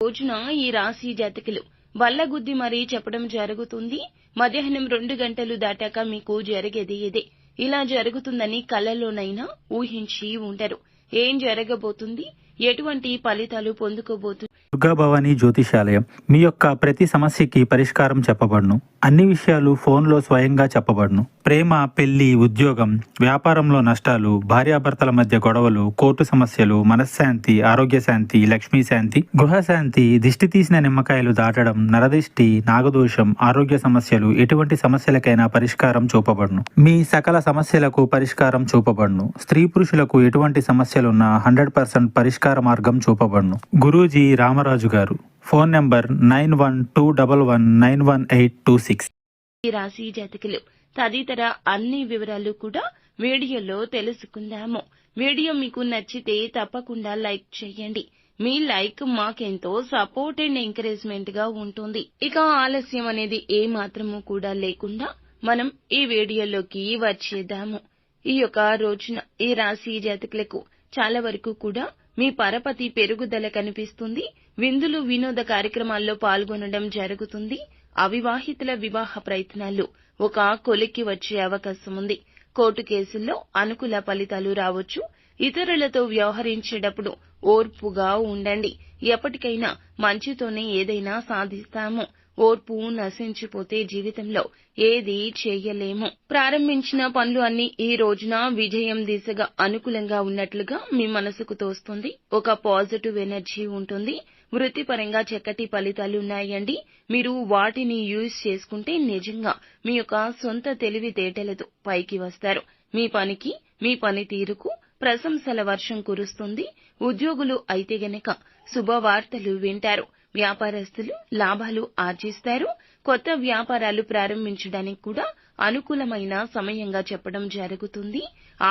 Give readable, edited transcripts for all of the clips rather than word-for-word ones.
రోజున ఈ రాశి జాతకులు వల్లగుద్ది మరీ చెప్పడం జరుగుతుంది. మధ్యాహ్నం 2 గంటలు దాటాక మీకు జరిగేది ఇదే. ఇలా జరుగుతుందని కలలోనైనా ఊహించి ఉండరు. ఏం జరగబోతుంది, ఎటువంటి ఫలితాలు పొందుకోబోతున్నారు? దుర్గాభవాని జ్యోతిషాలయం మీ యొక్క ప్రతి సమస్యకి పరిష్కారం చెప్పబడును. అన్ని విషయాలు ఫోన్లో స్వయంగా చెప్పబడును. ప్రేమ, పెళ్లి, ఉద్యోగం, వ్యాపారంలో నష్టాలు, భార్యాభర్తల మధ్య గొడవలు, కోర్టు సమస్యలు, మనశ్శాంతి, ఆరోగ్య శాంతి, లక్ష్మీ శాంతి, గృహశాంతి, దిష్టి తీసిన నిమ్మకాయలు దాటడం, నరదిష్టి, నాగదోషం, ఆరోగ్య సమస్యలు, ఎటువంటి సమస్యలకైనా పరిష్కారం చూపబడును. మీ సకల సమస్యలకు పరిష్కారం చూపబడును. స్త్రీ పురుషులకు ఎటువంటి సమస్యలున్నా 100% పరిష్కార మార్గం చూపబడును. గురూజీ రామరాజు గారు. Phone number 9121191826. ఈ రాశి జాతకులు తదితర అన్ని వివరాలు కూడా వీడియోలో తెలుసుకుందాము. వీడియో మీకు నచ్చితే తప్పకుండా లైక్ చేయండి. మీ లైక్ మాకెంతో సపోర్ట్ అండ్ ఎంకరేజ్మెంట్ గా ఉంటుంది. ఇక ఆలస్యం అనేది ఏ మాత్రము కూడా లేకుండా మనం ఈ వీడియోలోకి వచ్చేద్దాము. ఈ యొక్క రోజున ఈ రాశి జాతకులకు చాలా వరకు కూడా మీ పరపతి పెరుగుదల కనిపిస్తుంది. విందులు, వినోద కార్యక్రమాల్లో పాల్గొనడం జరుగుతుంది. అవివాహితుల వివాహ ప్రయత్నాలు ఒక కొలిక్కి వచ్చే అవకాశం ఉంది. కోర్టు కేసుల్లో అనుకూల ఫలితాలు రావచ్చు. ఇతరులతో వ్యవహరించేటప్పుడు ఓర్పుగా ఉండండి. ఎప్పటికైనా మంచితోనే ఏదైనా సాధిస్తాము. ఓర్పు నశించిపోతే జీవితంలో ఏది చేయలేము. ప్రారంభించిన పనులు అన్ని ఈ రోజున విజయం దిశగా అనుకూలంగా ఉన్నట్లుగా మీ మనసుకు తోస్తుంది. ఒక పాజిటివ్ ఎనర్జీ ఉంటుంది. వృత్తిపరంగా చక్కటి ఫలితాలు ఉన్నాయండి. మీరు వాటిని యూజ్ చేసుకుంటే నిజంగా మీ యొక్క సొంత తెలివితేటలతో పైకి వస్తారు. మీ పనికి, మీ పనితీరుకు ప్రశంసల వర్షం కురుస్తుంది. ఉద్యోగులు అయితే గనక శుభవార్తలు వింటారు. వ్యాపారస్తులు లాభాలు ఆర్జిస్తారు. కొత్త వ్యాపారాలు ప్రారంభించడానికి కూడా అనుకూలమైన సమయంగా చెప్పడం జరుగుతుంది.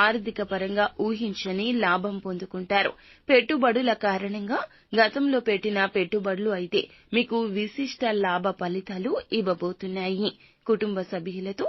ఆర్థిక పరంగా ఊహించని లాభం పొందుకుంటారు. పెట్టుబడుల కారణంగా గతంలో పెట్టిన పెట్టుబడులు అయితే మీకు విశిష్ట లాభ ఫలితాలు ఇవ్వబోతున్నాయి. కుటుంబ సభ్యులతో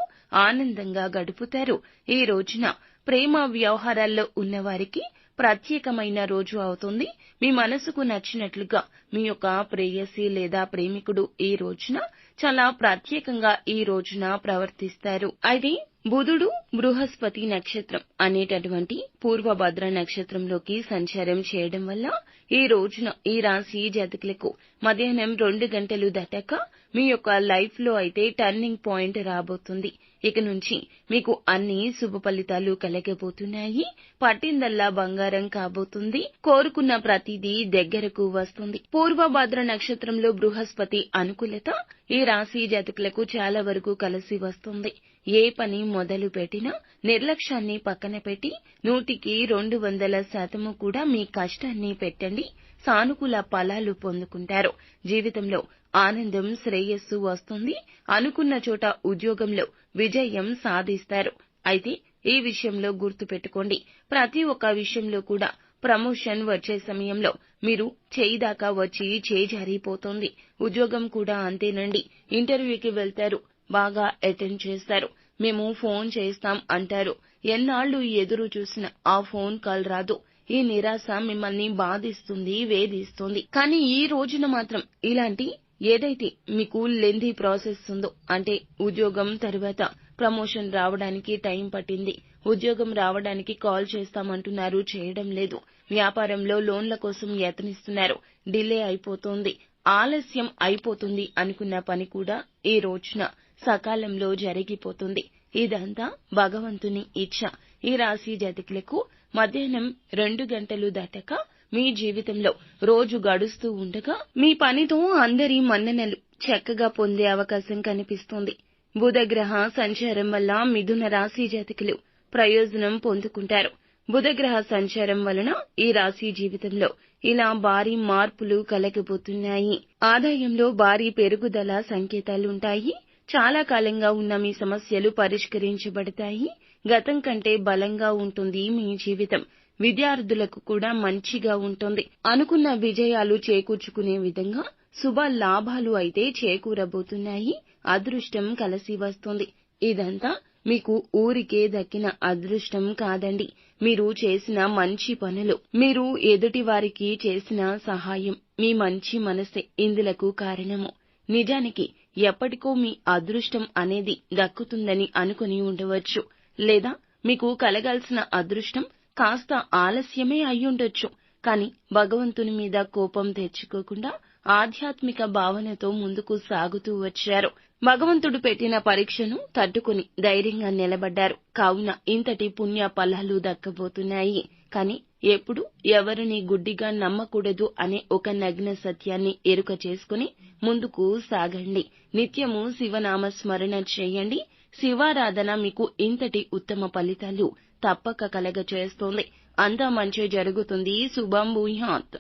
ఆనందంగా గడుపుతారు. ఈ రోజున ప్రేమ వ్యవహారాల్లో ఉన్నవారికి ప్రత్యేకమైన రోజు అవుతుంది. మీ మనసుకు నచ్చినట్లుగా మీ యొక్క ప్రేయసి లేదా ప్రేమికుడు ఈ రోజున చాలా ప్రత్యేకంగా ఈ రోజున ప్రవర్తిస్తారు. అయితే బుధుడు బృహస్పతి నక్షత్రం అనేటటువంటి పూర్వభద్ర నక్షత్రంలోకి సంచారం చేయడం వల్ల ఈ రోజున ఈ రాశి జాతకులకు మధ్యాహ్నం 2 గంటలు దాటాక మీ యొక్క లైఫ్ లో అయితే టర్నింగ్ పాయింట్ రాబోతుంది. ఇక నుంచి మీకు అన్ని శుభ ఫలితాలు కలగబోతున్నాయి. పట్టిందల్లా బంగారం కాబోతుంది. కోరుకున్న ప్రతిదీ దగ్గరకు వస్తుంది. పూర్వభద్ర నక్షత్రంలో బృహస్పతి అనుకూలత ఈ రాశి జాతకులకు చాలా వరకు కలిసి వస్తుంది. ఏ పని మొదలు పెట్టినా నిర్లక్ష్యాన్ని పక్కన పెట్టి 100కి 200% కూడా మీ కష్టాన్ని పెట్టండి. సానుకూల ఫలాలు పొందుకుంటారు. జీవితంలో ఆనందం, శ్రేయస్సు వస్తుంది. అనుకున్న చోట ఉద్యోగంలో విజయం సాధిస్తారు. అయితే ఈ విషయంలో గుర్తుపెట్టుకోండి, ప్రతి ఒక్క విషయంలో కూడా ప్రమోషన్ వచ్చే సమయంలో మీరు చేయిదాకా వచ్చి చేజారిపోతుంది. ఉద్యోగం కూడా అంతేనండి. ఇంటర్వ్యూకి వెళ్తారు, బాగా అటెండ్ చేస్తారు. మేము ఫోన్ చేస్తాం అంటారు. ఎన్నాళ్లు ఎదురు చూసినా ఆ ఫోన్ కాల్ రాదు. ఈ నిరాశ మిమ్మల్ని బాధిస్తుంది, వేధిస్తుంది. కానీ ఈ రోజున మాత్రం ఇలాంటి ఏదైతే మీకు లెంథీ ప్రాసెస్ ఉందో, అంటే ఉద్యోగం తర్వాత ప్రమోషన్ రావడానికి టైం పట్టింది, ఉద్యోగం రావడానికి కాల్ చేస్తామంటున్నారు, చేయడం లేదు, వ్యాపారంలో లోన్ల కోసం యత్నిస్తున్నారు, డిలే అయిపోతోంది, ఆలస్యం అయిపోతుంది అనుకున్న పని కూడా ఈ రోజున సకాలంలో జరిగిపోతుంది. ఇదంతా భగవంతుని ఇచ్ఛ. ఈ రాశి జాతకులకు మధ్యాహ్నం 2 గంటలు దాటాక మీ జీవితంలో రోజు గడుస్తూ ఉండగా మీ పనితో అందరి మన్ననలు చక్కగా పొందే అవకాశం కనిపిస్తుంది. బుధగ్రహ సంచారం వల్ల మిథున రాశి జాతకులు ప్రయోజనం పొందుకుంటారు. బుధగ్రహ సంచారం వలన ఈ రాశి జీవితంలో ఇలా భారీ మార్పులు కలగబోతున్నాయి. ఆదాయంలో భారీ పెరుగుదల సంకేతాలుంటాయి. చాలా కాలంగా ఉన్న మీ సమస్యలు పరిష్కరించబడతాయి. గతం కంటే బలంగా ఉంటుంది మీ జీవితం. విద్యార్థులకు కూడా మంచిగా ఉంటుంది. అనుకున్న విజయాలు చేకూర్చుకునే విధంగా శుభ లాభాలు అయితే చేకూరబోతున్నాయి. అదృష్టం కలిసి వస్తుంది. ఇదంతా మీకు ఊరికే దక్కిన అదృష్టం కాదండి. మీరు చేసిన మంచి పనులు, మీరు ఎదుటి వారికి చేసిన సహాయం, మీ మంచి మనసే ఇందులకు కారణము. నిజానికి ఎప్పటికో మీ అదృష్టం అనేది దక్కుతుందని అనుకుని ఉండవచ్చు, లేదా మీకు కలగాల్సిన అదృష్టం కాస్త ఆలస్యమే అయ్యుండొచ్చు. కానీ భగవంతుని మీద కోపం తెచ్చుకోకుండా ఆధ్యాత్మిక భావనతో ముందుకు సాగుతూ వచ్చారు. భగవంతుడు పెట్టిన పరీక్షను తట్టుకుని ధైర్యంగా నిలబడ్డారు. కావున ఇంతటి పుణ్య ఫలాలు దక్కబోతున్నాయి. కానీ ఎప్పుడు ఎవరిని గుడ్డిగా నమ్మకూడదు అనే ఒక నగ్న సత్యాన్ని ఎరుక చేసుకుని ముందుకు సాగండి. నిత్యము శివనామ స్మరణ చేయండి. శివారాధన మీకు ఇంతటి ఉత్తమ ఫలితాలు తప్పక కలగచేస్తోంది. అంతా మంచి జరుగుతుంది. శుభం భూయాత్.